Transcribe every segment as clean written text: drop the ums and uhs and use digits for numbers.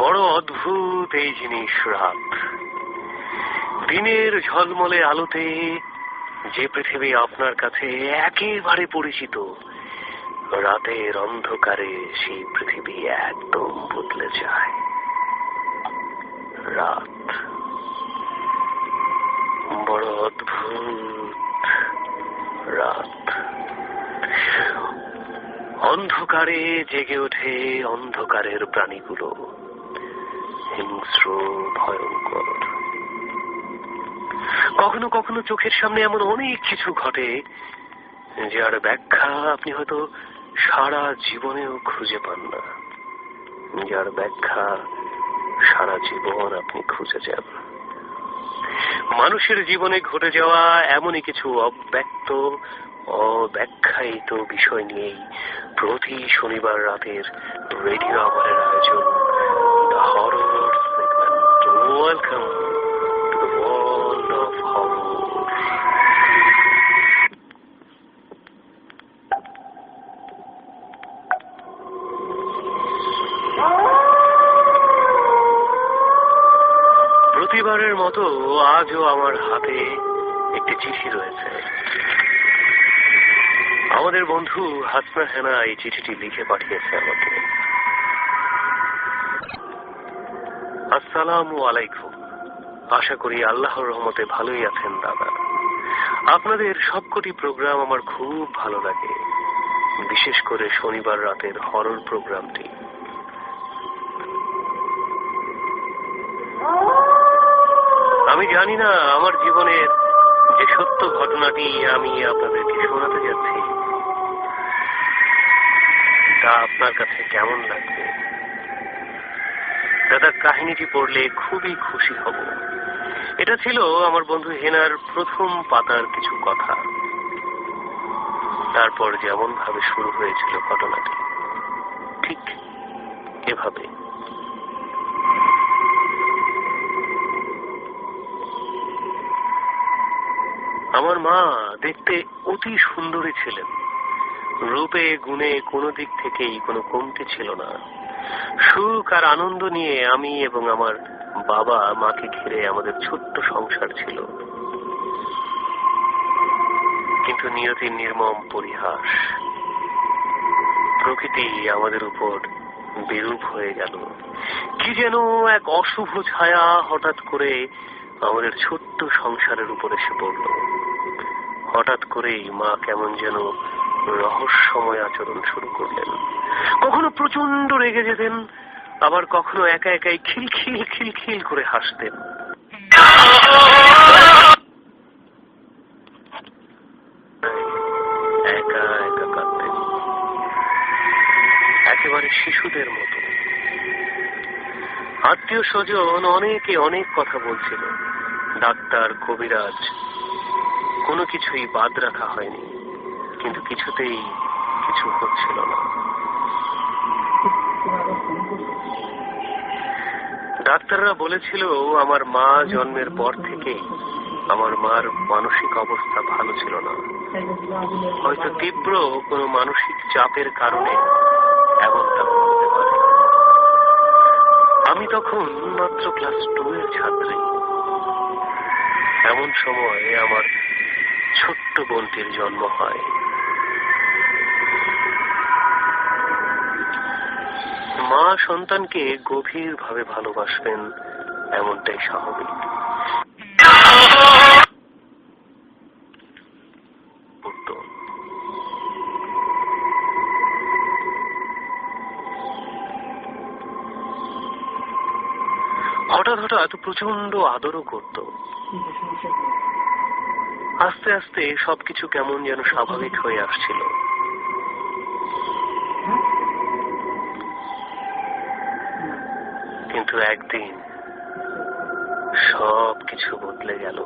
বড় অদ্ভুত এই জিনিস রাত। দিনের ঝলমলে আলোতে যে পৃথিবী আপনার কাছে একেবারে পরিচিত, রাতের অন্ধকারে সেই পৃথিবী একদম বদলে যায়। রাত বড় অদ্ভুত রাত। অন্ধকারে জেগে ওঠে অন্ধকারের প্রাণীগুলো, হিংস্র, ভয়ঙ্কর। কখনো কখনো চোখের সামনে এমন অনেক কিছু ঘটে যার ব্যাখ্যা আপনি হয়তো সারা জীবনেও খুঁজে পান না, যার ব্যাখ্যা সারা জীবন আপনি খুঁজে যান। মানুষের জীবনে ঘটে যাওয়া এমনই কিছু অব্যক্ত, অব্যাখ্যায়িত বিষয় নিয়েই প্রতি শনিবার রাতের রেডিও আওয়ারের আয়োজন the horror segment. Welcome to the world of horror. প্রতিবারের মতো আজও আমার হাতে একটি চিঠি রয়েছে। আমাদের বন্ধু হাসনা হেনা এই চিঠিটি লিখে পাঠিয়েছে আমাকে। আসসালামু আলাইকুম। আশা করি আল্লাহর রহমতে ভালোই আছেন দাদা। আপনাদের সবকটি প্রোগ্রাম আমার খুব ভালো লাগে, বিশেষ করে শনিবার রাতের হরর প্রোগ্রামটি। আমি জানি না আমার জীবনের যে সত্য ঘটনাটি আমি আপনাদেরকে শোনাতে যাচ্ছি তা আপনার কাছে কেমন লাগবে। দাদা, কাহিনীটি পড়লে খুবই খুশি হব। এটা ছিল আমার বন্ধু হেনার প্রথম পাতার কিছু কথা। তারপর যেমন ভাবে শুরু হয়েছিল ঘটনাটি, ঠিক এভাবে। আমার মা দেখতে অতি সুন্দরী ছিলেন। রূপে গুণে কোনো দিক থেকেই কোনো কমতি ছিল না। সুখ আর আনন্দ নিয়ে আমি এবং আমার বাবা মাকে ঘিরে আমাদের ছোট্ট সংসার ছিল। কিন্তু নিয়তির নির্মম পরিহাস, প্রকৃতি আমাদের উপর বিরূপ হয়ে গেল। কি যেন এক অশুভ ছায়া হঠাৎ করে আমাদের ছোট্ট সংসারের উপর এসে পড়ল। হঠাৎ করেই মা কেমন যেন রহস্যময় আচরণ শুরু করলেন। কখনো প্রচন্ড রেগে যেতেন, আবার কখনো একা একাই খিলখিল খিলখিল করে হাসতেন। একা একা কাঁদতেন, একেবারে শিশুদের মতো। আত্মীয় স্বজন অনেকে অনেক কথা বলছিল, ডাক্তার, কবিরাজ, কোনো কিছুই বাদ রাখা হয়নি, কিন্তু কিছুতেই কিছু হচ্ছিল না। ডাক্তাররা বলেছিল আমার মা জন্মের পর থেকেই আমার মার মানসিক অবস্থা ভালো ছিল না। হয়তো তীব্র কোনো মানসিক চাপের কারণে এমনটা হতে পারে। আমি তখন মাত্র ক্লাস 2 এর ছাত্রী। এমন সময় আমার ছোট্ট বোনটির জন্ম হয়। মা সন্তানকে গভীরভাবে ভালোবাসবেন, এমনটাই স্বাভাবিক। হঠাৎ হঠাৎ প্রচন্ড আদরও করত। আস্তে আস্তে সবকিছু কেমন যেন স্বাভাবিক হয়ে আসছিল। কিন্তু একদিন সবকিছু বদলে গেল।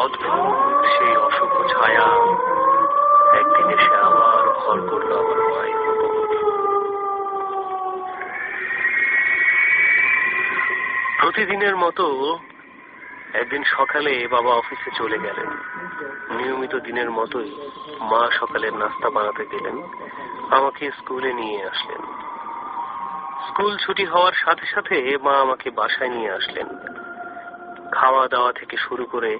অদ্ভুত সেই অশুভ ছায়া একদিন এসে আবার ভর করল আমার মায়ের উপর। প্রতিদিনের মতো একদিন সকালে বাবা অফিসে চলে গেলেন। নিয়মিত দিনের মতোই মা সকালের নাস্তা বানাতে গেলেন, আমাকে স্কুলে নিয়ে আসলেন। স্কুল ছুটি হওয়ার সাথে সাথে মা আমাকে বাসায় নিয়ে আসলেন। খাওয়া দাওয়া থেকে শুরু করে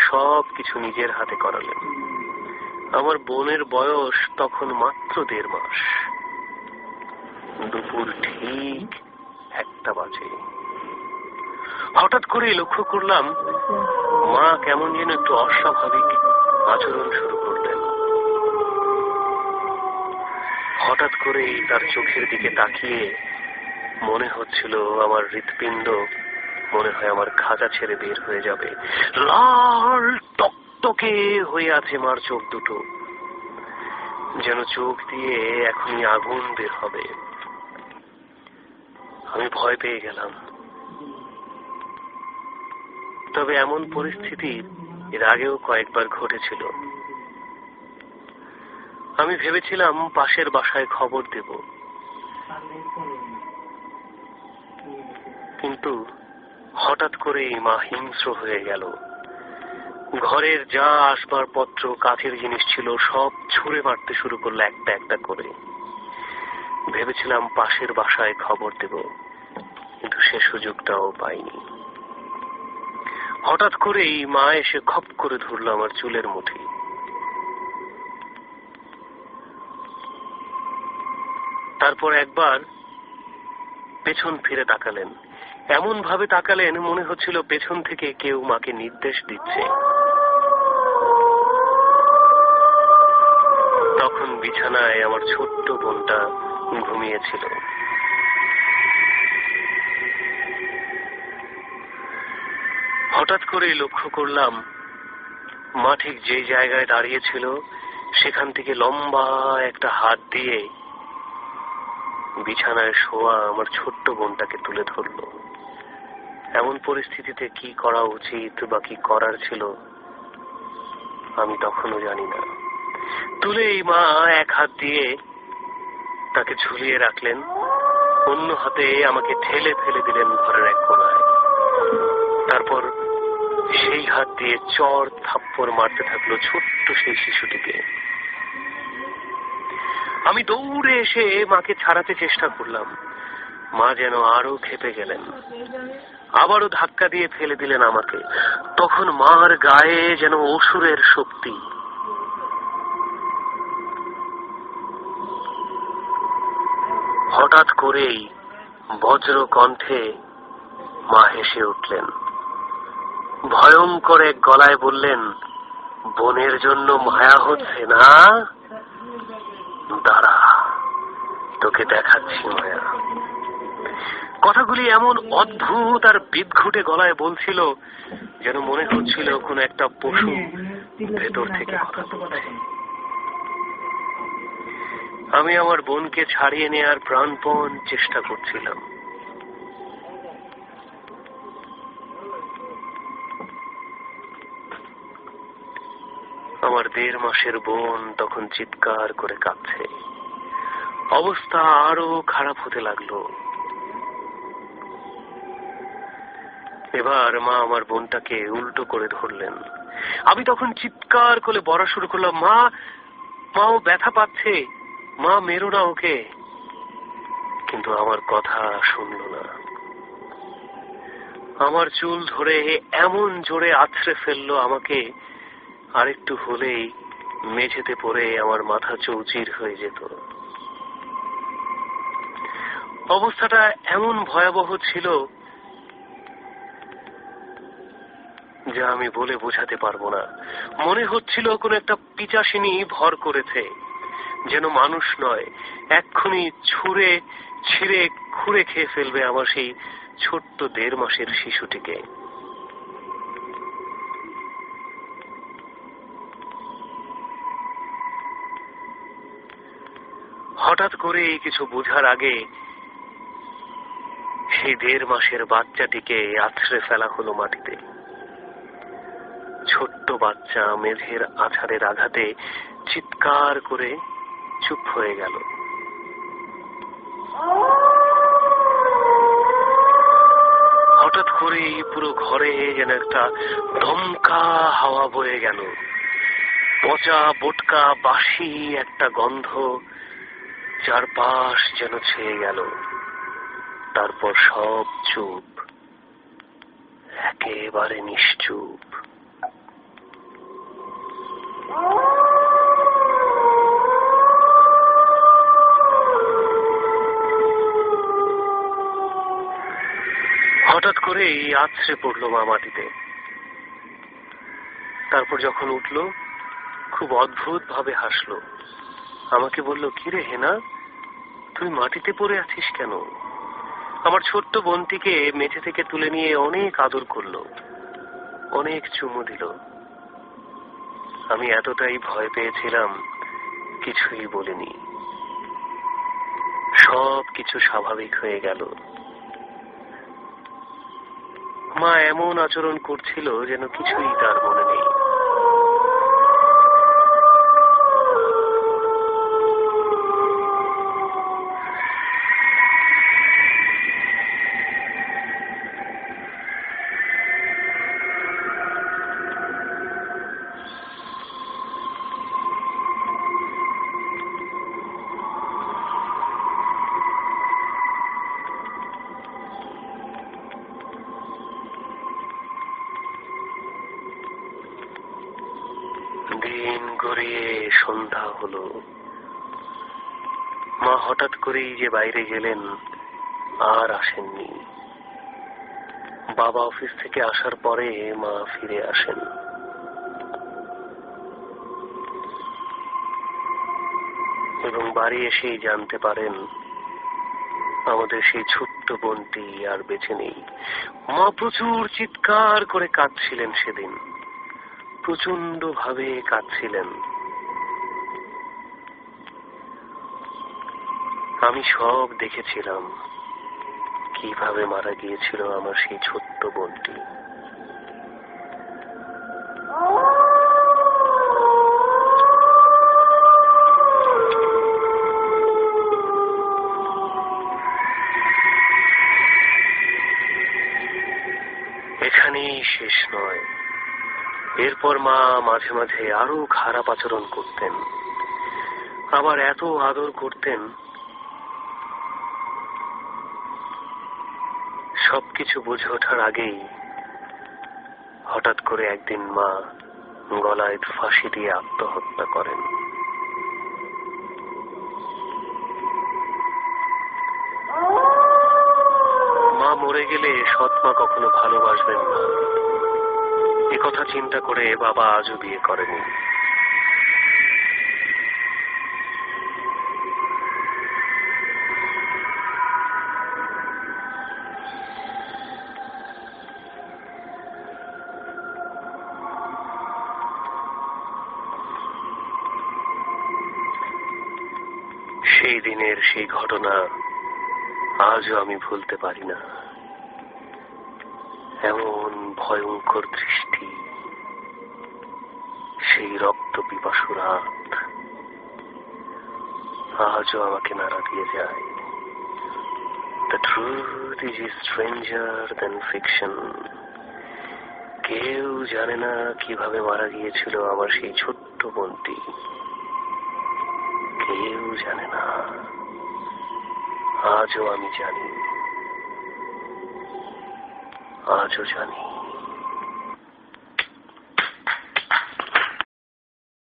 সব কিছু নিজের হাতে করালেন। আমার বোনের বয়স তখন মাত্র 1.5 মাস। দুপুর ঠিক 1টা বাজে। হঠাৎ করে লক্ষ্য করলাম মা কেমন যেন একটু অস্বাভাবিক আচরণ শুরু করলেন। হঠাৎ করেই তার চোখের দিকে তাকিয়ে মনে হচ্ছিল আমার হৃৎপিণ্ড মনে হয় আমার খাঁচা ছেড়ে বের হয়ে যাবে। লাল টকটকে হয়ে আছে মার চোখ দুটো, যেন চোখ দিয়ে এখনই আগুন বের হবে। আমি ভয় পেয়ে গেলাম। তবে এমন পরিস্থিতি এর আগেও কয়েকবার ঘটেছিল। আমি ভেবেছিলাম পাশের বাসায় খবর দেব, কিন্তু হঠাৎ করেই মা হিংস্র হয়ে গেল। ঘরের যা আসবাবপত্র কাঠের জিনিস ছিল সব ছুঁড়ে মারতে শুরু করলো একটা একটা করে। ভেবেছিলাম পাশের বাসায় খবর দেব, কিন্তু সে সুযোগটাও পাইনি। হঠাৎ করেই মা এসে খপ করে ধরল আমার চুলের মুঠি। তারপর একবার পেছন ফিরে তাকালেন। এমন ভাবে তাকালেন মনে হচ্ছিল পেছন থেকে কেউ মাকে নির্দেশ দিচ্ছে। তখন বিছানায় আমার ছোট্ট বোনটা ঘুমিয়েছিল। হঠাৎ করেই লক্ষ্য করলাম মা ঠিক যে জায়গায় দাঁড়িয়েছিল সেখান থেকে লম্বা একটা হাত দিয়ে বিছানায় শোয়া আমার ছোট্ট বোনটাকে তুলে ধরল। এমন পরিস্থিতিতে কি করা উচিত বা কি করার ছিল আমি তখনও জানি না। তুলেই মা এক হাত দিয়ে তাকে ঝুলিয়ে রাখলেন, অন্য হাতে আমাকে ঠেলে ফেলে দিলেন ঘরের এক কোণায়। তারপর সেই হাত দিয়ে চড় থাপ্পড় মারতে থাকলো ছোট্ট সেই শিশুটিকে। আমি দৌড়ে এসে মাকে ছাড়াতে চেষ্টা করলাম। মা যেন আরো ক্ষেপে গেলেন, আবারও ধাক্কা দিয়ে ফেলে দিলেন আমাকে। তখন মার গায়ে যেন অসুরের শক্তি। হঠাৎ করেই বজ্র কণ্ঠে মা হেসে উঠলেন, ভয়ঙ্কর এক গলায় বললেন, বোনের জন্য মায়া হচ্ছে না? দাঁড়া, তোকে দেখাচ্ছি মায়া। কথাগুলি এমন অদ্ভুত আর বিদঘুটে গলায় বলছিল যেন মনে হচ্ছিল কোন একটা পশু ভেতর থেকে কথা বলছে। আমি আমার বোনকে ছাড়িয়ে নেয়ার প্রাণপণ চেষ্টা করছিলাম। আমার 1.5 মাসের বোন তখন চিৎকার করে কাঁদছে। অবস্থা আরো খারাপ হতে লাগলো। এবার মা আমার বোনটাকে উল্টো করে ধরলেন। আমি তখন চিৎকার করে বলা শুরু করলাম, মা, মা ও ব্যথা পাচ্ছে, মা মেরো না ওকে। কিন্তু আমার কথা শুনলো না। আমার চুল ধরে এমন জোরে আছড়ে ফেললো আমাকে, আরেকটু হলেই মেঝেতে পড়ে আমার মাথা চৌচির হয়ে যেত। অবস্থাটা এমন ভয়াবহ ছিল যা আমি বলে বোঝাতে পারবো না। মনে হচ্ছিল কোন একটা পিচাসিনী ভর করেছে, যেন মানুষ নয়, এক্ষুনি ছুঁড়ে ছিঁড়ে খুঁড়ে খেয়ে ফেলবে আমার সেই ছোট্ট 1.5 মাসের শিশুটিকে। হঠাৎ করে কিছু বোঝার আগে সেই 1.5 মাসের বাচ্চাটিকে আছড়ে ফেলা হলো মাটিতে। ছোট্ট বাচ্চা মেঝের আছাড়ের আঘাতে চিৎকার করে চুপ হয়ে গেল। হঠাৎ করেই পুরো ঘরে যেন একটা দমকা হাওয়া বয়ে গেল। পচা বোটকা বাসি একটা গন্ধ চারপাশ যেন ছেয়ে গেল। তারপর সব চুপ, একেবারে নিশ্চুপ। হঠাৎ করেই আছড়ে পড়লো মা মাটিতে। তারপর যখন উঠলো খুব অদ্ভুত ভাবে হাসলো। আমাকে বলল, কিরে হেনা, তুই মাটিতে পড়ে আছিস কেন? আমার ছোট্ট বোনটিকে মেঝে থেকে তুলে নিয়ে অনেক আদর করলো, অনেক চুমু দিল। আমি এতটাই ভয় পেয়েছিলাম, কিছুই বলিনি। সব কিছু স্বাভাবিক হয়ে গেল। মা এমন আচরণ করছিল যেন কিছুই তার মনে নেই। দিন গড়িয়ে সন্ধ্যা হলো। মা হঠাৎ করেই যে বাইরে গেলেন আর আসেননি। বাবা অফিস থেকে আসার পরে মা ফিরে আসেন। এবং বাড়ি এসেই জানতে পারেন আমাদের সেই ছোট্ট বোনটি আর বেঁচে নেই। মা প্রচুর চিৎকার করে কাঁদছিলেন সেদিন, প্রচন্ড ভাবে কাঁদছিলেন। আমি সব দেখেছিলাম, কিভাবে মারা গিয়েছিল আমার সেই ছোট্ট বোনটি। এখানেই শেষ নয়। এরপর মা মাঝে মাঝে আরো খারাপ আচরণ করতেন, আবার এত আদর করতেন। সবকিছু বুঝে ওঠার আগেই হঠাৎ করে একদিন মা গলায় ফাঁসি দিয়ে আত্মহত্যা করেন। মা মরে গেলে সৎ মা কখনো ভালোবাসবেন না, একথা চিন্তা করে বাবা আজও বিয়ে করেনি। সেই দিনের সেই ঘটনা আজও আমি ভুলতে পারি না। এমন ভয়ঙ্কর দৃষ্টি, সেই রক্ত পিপাসু রাত আজও আমাকে নাড়া দিয়ে যায়। The truth is stranger than fiction. কেউ জানে না কিভাবে মারা গিয়েছিল আমার সেই ছোট্ট বোনটি। কেউ জানে না। আজও আমি জানি, আজও জানি।